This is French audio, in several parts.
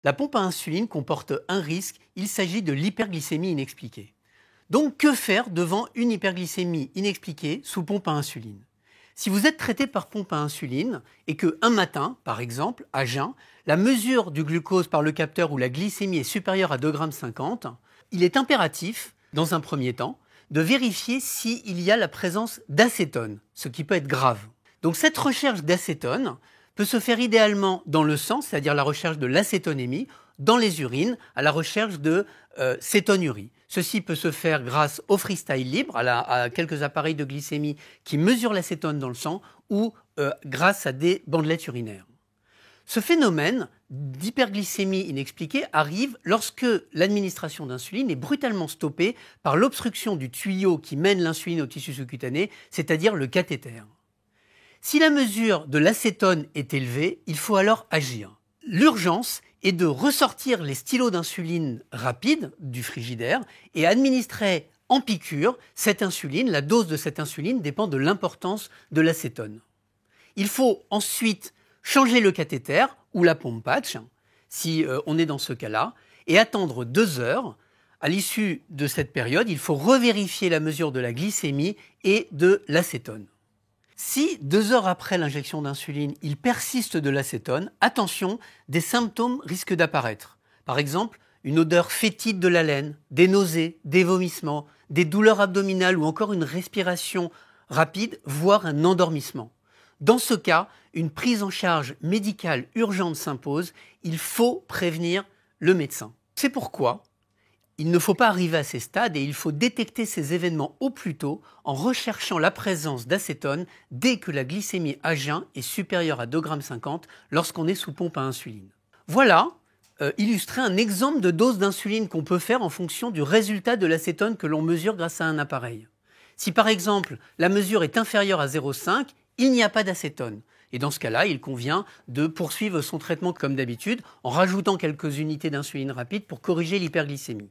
La pompe à insuline comporte un risque, il s'agit de l'hyperglycémie inexpliquée. Donc que faire devant une hyperglycémie inexpliquée sous pompe à insuline? Si vous êtes traité par pompe à insuline et que un matin, par exemple, à jeun, la mesure du glucose par le capteur où la glycémie est supérieure à 2,50 g, il est impératif, dans un premier temps, de vérifier s'il y a la présence d'acétone, ce qui peut être grave. Donc cette recherche d'acétone peut se faire idéalement dans le sang, c'est-à-dire la recherche de l'acétonémie, dans les urines, à la recherche de cétonurie. Ceci peut se faire grâce au freestyle libre, à quelques appareils de glycémie qui mesurent l'acétone dans le sang, ou grâce à des bandelettes urinaires. Ce phénomène d'hyperglycémie inexpliquée arrive lorsque l'administration d'insuline est brutalement stoppée par l'obstruction du tuyau qui mène l'insuline au tissu sous-cutané, c'est-à-dire le cathéter. Si la mesure de l'acétone est élevée, il faut alors agir. L'urgence est de ressortir les stylos d'insuline rapide du frigidaire et administrer en piqûre cette insuline. La dose de cette insuline dépend de l'importance de l'acétone. Il faut ensuite changer le cathéter ou la pompe patch, si on est dans ce cas-là, et attendre 2 heures. À l'issue de cette période, il faut revérifier la mesure de la glycémie et de l'acétone. Si 2 heures après l'injection d'insuline, il persiste de l'acétone, attention, des symptômes risquent d'apparaître. Par exemple, une odeur fétide de la laine, des nausées, des vomissements, des douleurs abdominales ou encore une respiration rapide, voire un endormissement. Dans ce cas, une prise en charge médicale urgente s'impose, il faut prévenir le médecin. C'est pourquoi il ne faut pas arriver à ces stades et il faut détecter ces événements au plus tôt en recherchant la présence d'acétone dès que la glycémie à jeun est supérieure à 2,50 g lorsqu'on est sous pompe à insuline. Voilà illustré un exemple de dose d'insuline qu'on peut faire en fonction du résultat de l'acétone que l'on mesure grâce à un appareil. Si par exemple la mesure est inférieure à 0,5 g, il n'y a pas d'acétone. Et dans ce cas-là, il convient de poursuivre son traitement comme d'habitude en rajoutant quelques unités d'insuline rapide pour corriger l'hyperglycémie.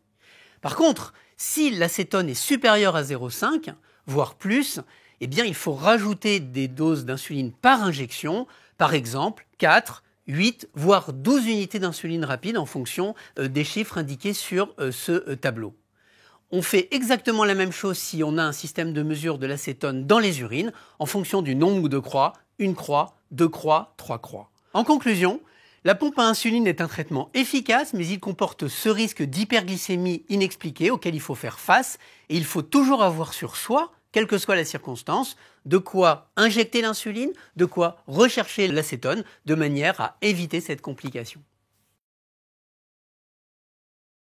Par contre, si l'acétone est supérieur à 0,5 g, voire plus, eh bien, il faut rajouter des doses d'insuline par injection, par exemple 4, 8, voire 12 unités d'insuline rapide en fonction des chiffres indiqués sur ce tableau. On fait exactement la même chose si on a un système de mesure de l'acétone dans les urines en fonction du nombre de croix, 1 croix, 2 croix, 3 croix. En conclusion, la pompe à insuline est un traitement efficace, mais il comporte ce risque d'hyperglycémie inexpliquée auquel il faut faire face et il faut toujours avoir sur soi, quelle que soit la circonstance, de quoi injecter l'insuline, de quoi rechercher l'acétone de manière à éviter cette complication.